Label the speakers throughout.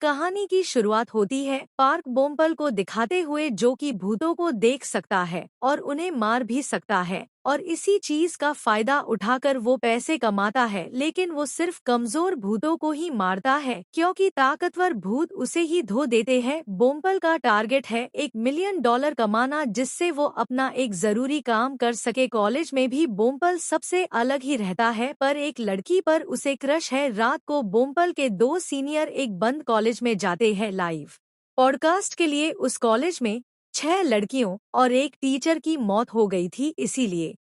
Speaker 1: कहानी की शुरुआत होती है पार्क बोमपल को दिखाते हुए, जो कि भूतों को देख सकता है और उन्हें मार भी सकता है, और इसी चीज का फायदा उठाकर वो पैसे कमाता है। लेकिन वो सिर्फ कमजोर भूतों को ही मारता है, क्योंकि ताकतवर भूत उसे ही धो देते हैं। बोमपल का टारगेट है $1 मिलियन कमाना, जिससे वो अपना एक जरूरी काम कर सके। कॉलेज में भी बोमपल सबसे अलग ही रहता है, पर एक लड़की पर उसे क्रश है। रात को बोमपल के 2 सीनियर एक बंद कॉलेज में जाते हैं लाइव पॉडकास्ट के लिए। उस कॉलेज में 6 लड़कियों और एक टीचर की मौत हो गई थी, इसीलिए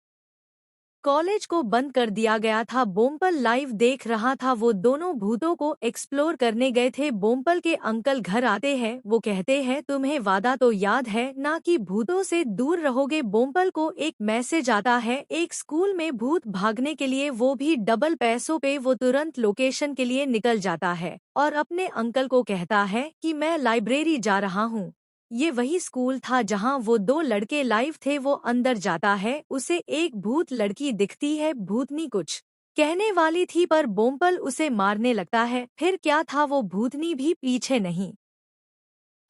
Speaker 1: कॉलेज को बंद कर दिया गया था। बोमपल लाइव देख रहा था। वो दोनों भूतों को एक्सप्लोर करने गए थे। बोमपल के अंकल घर आते हैं। वो कहते हैं, तुम्हें वादा तो याद है ना कि भूतों से दूर रहोगे। बोमपल को एक मैसेज आता है एक स्कूल में भूत भागने के लिए, वो भी डबल पैसों पे। वो तुरंत लोकेशन के लिए निकल जाता है और अपने अंकल को कहता है कि मैं लाइब्रेरी जा रहा हूँ। ये वही स्कूल था जहां वो 2 लड़के लाइव थे। वो अंदर जाता है, उसे एक भूत लड़की दिखती है। भूतनी कुछ कहने वाली थी, पर बोमपल उसे मारने लगता है। फिर क्या था, वो भूतनी भी पीछे नहीं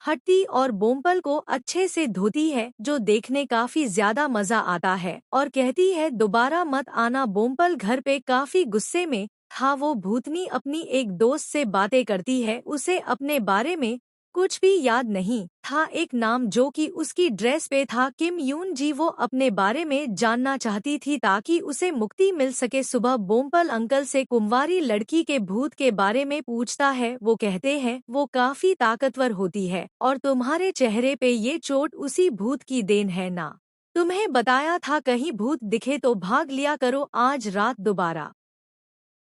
Speaker 1: हटती और बोमपल को अच्छे से धोती है, जो देखने काफी ज्यादा मजा आता है, और कहती है दोबारा मत आना। बोमपल घर पे काफी गुस्से में था। वो भूतनी अपनी एक दोस्त से बातें करती है। उसे अपने बारे में कुछ भी याद नहीं था, एक नाम जो कि उसकी ड्रेस पे था, किम यून जी। वो अपने बारे में जानना चाहती थी ताकि उसे मुक्ति मिल सके। सुबह बोमपल अंकल से कुंवारी लड़की के भूत के बारे में पूछता है। वो कहते हैं वो काफी ताकतवर होती है और तुम्हारे चेहरे पे ये चोट उसी भूत की देन है ना। तुम्हें बताया था कहीं भूत दिखे तो भाग लिया करो। आज रात दोबारा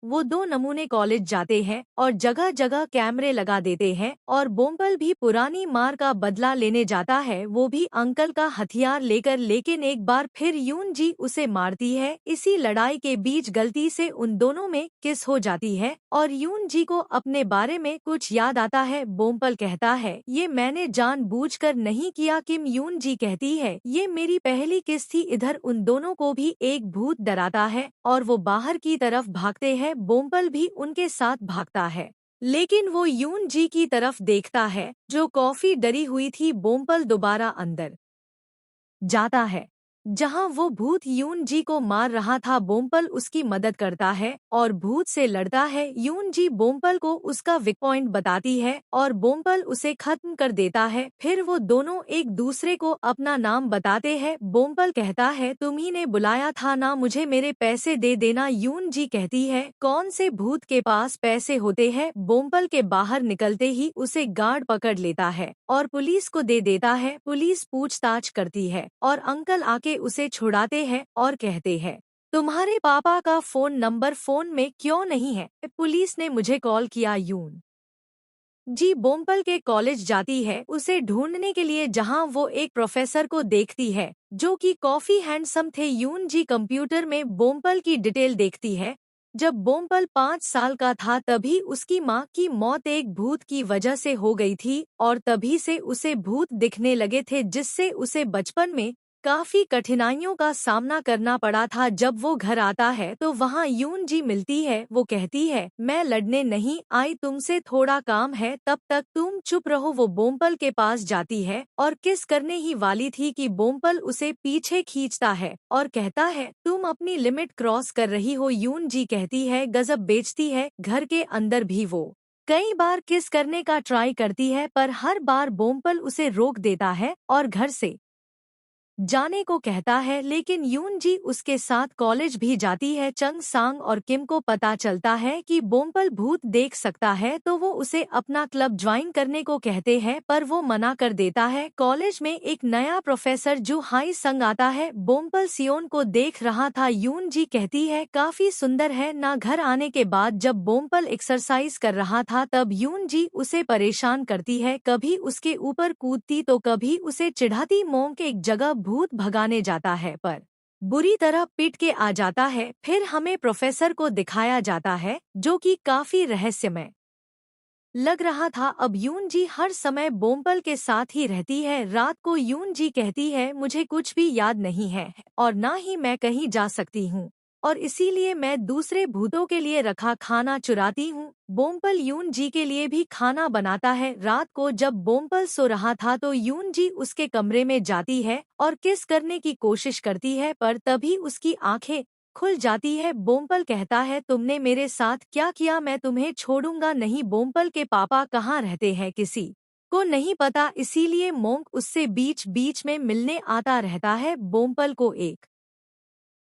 Speaker 1: वो 2 नमूने कॉलेज जाते हैं और जगह जगह कैमरे लगा देते हैं, और बोमपल भी पुरानी मार का बदला लेने जाता है, वो भी अंकल का हथियार लेकर। लेकिन एक बार फिर यून जी उसे मारती है। इसी लड़ाई के बीच गलती से उन दोनों में किस हो जाती है और यून जी को अपने बारे में कुछ याद आता है। बोमपल कहता है ये मैंने जानबूझकर नहीं किया। किम यून जी कहती है ये मेरी पहली किस थी। इधर उन दोनों को भी एक भूत डराता है और वो बाहर की तरफ भागते हैं। बोमपल भी उनके साथ भागता है, लेकिन वो यून जी की तरफ देखता है जो काफी डरी हुई थी। बोमपल दोबारा अंदर जाता है जहां वो भूत यून जी को मार रहा था। बोमपल उसकी मदद करता है और भूत से लड़ता है। यून जी बोमपल को उसका वीक पॉइंट बताती है और बोमपल उसे खत्म कर देता है। फिर वो दोनों एक दूसरे को अपना नाम बताते हैं। बोमपल कहता है तुम ही ने बुलाया था ना मुझे, मेरे पैसे दे देना। यून जी कहती है कौन से भूत के पास पैसे होते हैं। बोमपल के बाहर निकलते ही उसे गार्ड पकड़ लेता है और पुलिस को दे देता है। पुलिस पूछताछ करती है और अंकल आके उसे छुड़ाते हैं और कहते हैं तुम्हारे पापा का फोन नंबर फोन में क्यों नहीं है। पुलिस ने मुझे कॉल किया। यून जी बोमपल के कॉलेज जाती है उसे ढूंढने के लिए, जहां वो एक प्रोफेसर को देखती है जो कि काफी हैंडसम थे। यून जी कंप्यूटर में बोमपल की डिटेल देखती है। जब बोमपल 5 साल का था तभी उसकी माँ की मौत एक भूत की वजह से हो गई थी, और तभी से उसे भूत दिखने लगे थे, जिससे उसे बचपन में काफी कठिनाइयों का सामना करना पड़ा था। जब वो घर आता है तो वहाँ यून जी मिलती है। वो कहती है मैं लड़ने नहीं आई, तुमसे थोड़ा काम है, तब तक तुम चुप रहो। वो बोमपल के पास जाती है और किस करने ही वाली थी कि बोमपल उसे पीछे खींचता है और कहता है तुम अपनी लिमिट क्रॉस कर रही हो। यून जी कहती है गजब बेचती है। घर के अंदर भी वो कई बार किस करने का ट्राई करती है, पर हर बार बोमपल उसे रोक देता है और घर से जाने को कहता है। लेकिन यून जी उसके साथ कॉलेज भी जाती है। चंग सांग और किम को पता चलता है कि बोमपल भूत देख सकता है, तो वो उसे अपना क्लब ज्वाइन करने को कहते हैं, पर वो मना कर देता है। कॉलेज में एक नया प्रोफेसर जो हाई संग आता है। बोमपल सियोन को देख रहा था। यून जी कहती है काफी सुंदर है ना। घर आने के बाद जब बोमपल एक्सरसाइज कर रहा था तब यून जी उसे परेशान करती है, कभी उसके ऊपर कूदती तो कभी उसे चिढ़ाती। मोंग के एक जगह भूत भगाने जाता है पर बुरी तरह पीट के आ जाता है। फिर हमें प्रोफेसर को दिखाया जाता है जो कि काफी रहस्यमय लग रहा था। अब यून जी हर समय बोमपल के साथ ही रहती है। रात को यून जी कहती है मुझे कुछ भी याद नहीं है और ना ही मैं कहीं जा सकती हूँ। और इसीलिए मैं दूसरे भूतों के लिए रखा खाना चुराती हूँ। बोमपल यून जी के लिए भी खाना बनाता है। रात को जब बोमपल सो रहा था तो यून जी उसके कमरे में जाती है और किस करने की कोशिश करती है, पर तभी उसकी आंखें खुल जाती है। बोमपल कहता है, तुमने मेरे साथ क्या किया, मैं तुम्हें छोड़ूंगा नहीं। बोमपल के पापा कहाँ रहते हैं किसी को नहीं पता, इसीलिए मोंक उससे बीच बीच में मिलने आता रहता है। बोमपल को एक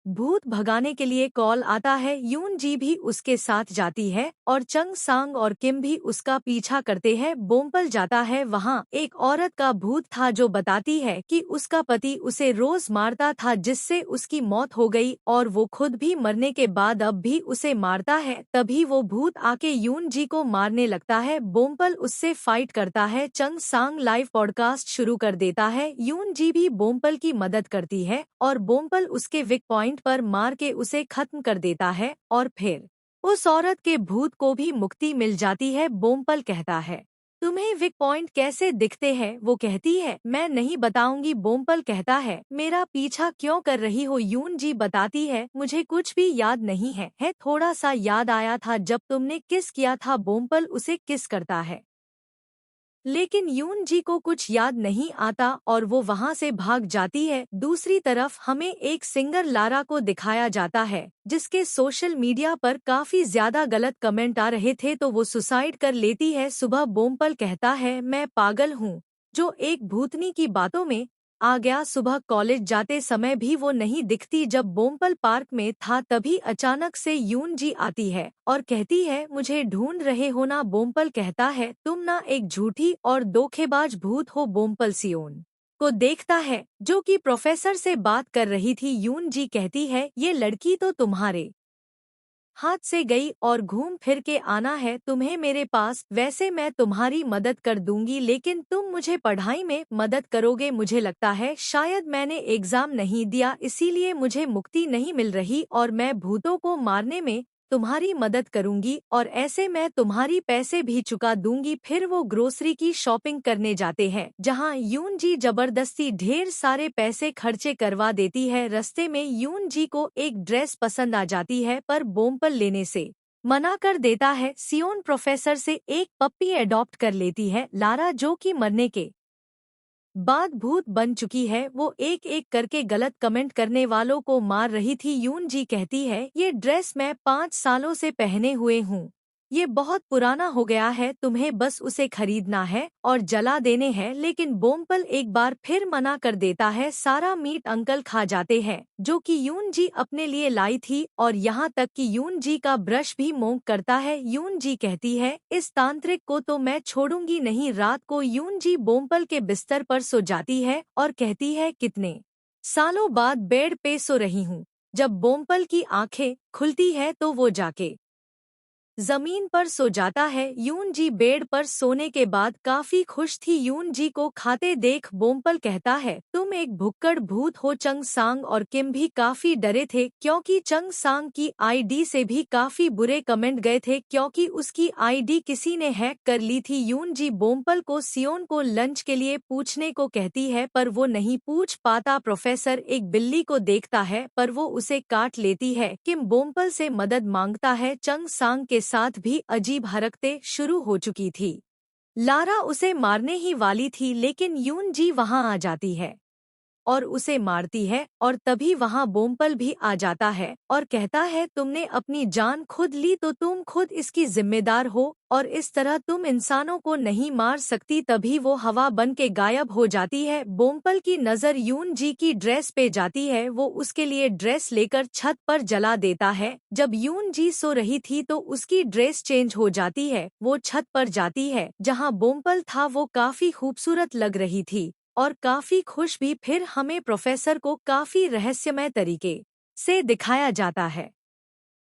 Speaker 1: भूत भगाने के लिए कॉल आता है। यून जी भी उसके साथ जाती है और चंग सांग और किम भी उसका पीछा करते हैं। बोमपल जाता है, वहाँ एक औरत का भूत था जो बताती है कि उसका पति उसे रोज मारता था जिससे उसकी मौत हो गई और वो खुद भी मरने के बाद अब भी उसे मारता है। तभी वो भूत आके यून जी को मारने लगता है। बोमपल उससे फाइट करता है। चंग सांग लाइव पॉडकास्ट शुरू कर देता है। यून जी भी बोमपल की मदद करती है और बोमपल उसके वीक पॉइंट पर मार के उसे खत्म कर देता है और फिर उस औरत के भूत को भी मुक्ति मिल जाती है। बोमपल कहता है, तुम्हें वीक पॉइंट कैसे दिखते हैं? वो कहती है, मैं नहीं बताऊंगी। बोमपल कहता है, मेरा पीछा क्यों कर रही हो? यून जी बताती है, मुझे कुछ भी याद नहीं है थोड़ा सा याद आया था जब तुमने किस किया था। बोमपल उसे किस करता है लेकिन यून जी को कुछ याद नहीं आता और वो वहाँ से भाग जाती है। दूसरी तरफ हमें एक सिंगर लारा को दिखाया जाता है जिसके सोशल मीडिया पर काफी ज्यादा गलत कमेंट आ रहे थे तो वो सुसाइड कर लेती है। सुबह बोमपल कहता है, मैं पागल हूँ जो एक भूतनी की बातों में आ गया। सुबह कॉलेज जाते समय भी वो नहीं दिखती। जब बोमपल पार्क में था तभी अचानक से यून जी आती है और कहती है, मुझे ढूंढ रहे हो ना? बोमपल कहता है, तुम ना एक झूठी और धोखेबाज भूत हो। बोमपल सियोन को देखता है जो कि प्रोफेसर से बात कर रही थी। यून जी कहती है, ये लड़की तो तुम्हारे हाथ से गई और घूम फिर के आना है तुम्हें मेरे पास। वैसे मैं तुम्हारी मदद कर दूंगी लेकिन तुम मुझे पढ़ाई में मदद करोगे? मुझे लगता है शायद मैंने एग्जाम नहीं दिया इसीलिए मुझे मुक्ति नहीं मिल रही और मैं भूतों को मारने में तुम्हारी मदद करूंगी और ऐसे मैं तुम्हारी पैसे भी चुका दूंगी। फिर वो ग्रोसरी की शॉपिंग करने जाते हैं जहां यून जी जबरदस्ती ढेर सारे पैसे खर्चे करवा देती है। रास्ते में यून जी को एक ड्रेस पसंद आ जाती है पर बोमपल लेने से मना कर देता है। सियोन प्रोफेसर से एक पप्पी अडॉप्ट कर लेती है। लारा जो कि मरने के बाद भूत बन चुकी है वो एक एक करके गलत कमेंट करने वालों को मार रही थी। यून जी कहती है, ये ड्रेस मैं 5 सालों से पहने हुए हूँ, ये बहुत पुराना हो गया है, तुम्हें बस उसे खरीदना है और जला देने हैं। लेकिन बोमपल एक बार फिर मना कर देता है। सारा मीट अंकल खा जाते हैं जो कि यून जी अपने लिए लाई थी और यहाँ तक कि यून जी का ब्रश भी मोंक करता है। यून जी कहती है, इस तांत्रिक को तो मैं छोड़ूंगी नहीं। रात को यून जी बोमपल के बिस्तर पर सो जाती है और कहती है, कितने सालों बाद बेड पे सो रही हूँ। जब बोमपल की आंखें खुलती है तो वो जाके जमीन पर सो जाता है। यून जी बेड पर सोने के बाद काफी खुश थी। यून जी को खाते देख बोमपल कहता है, तुम एक भुक्कड़ भूत हो। चंग सांग और किम भी काफी डरे थे क्योंकि चंग सांग की आईडी से भी काफी बुरे कमेंट गए थे क्योंकि उसकी आईडी किसी ने हैक कर ली थी। यून जी बोमपल को सियोन को लंच के लिए पूछने को कहती है पर वो नहीं पूछ पाता। प्रोफेसर एक बिल्ली को देखता है पर वो उसे काट लेती है। किम बोमपल से मदद मांगता है। चंग सांग के साथ भी अजीब हरकतें शुरू हो चुकी थी। लारा उसे मारने ही वाली थी लेकिन यून जी वहां आ जाती है और उसे मारती है और तभी वहां बोमपल भी आ जाता है और कहता है, तुमने अपनी जान खुद ली तो तुम खुद इसकी जिम्मेदार हो और इस तरह तुम इंसानों को नहीं मार सकती। तभी वो हवा बन के गायब हो जाती है। बोमपल की नज़र यून जी की ड्रेस पे जाती है, वो उसके लिए ड्रेस लेकर छत पर जला देता है। जब यून जी सो रही थी तो उसकी ड्रेस चेंज हो जाती है। वो छत पर जाती है जहाँ बोमपल था, वो काफी खूबसूरत लग रही थी और काफी खुश भी। फिर हमें प्रोफेसर को काफी रहस्यमय तरीके से दिखाया जाता है।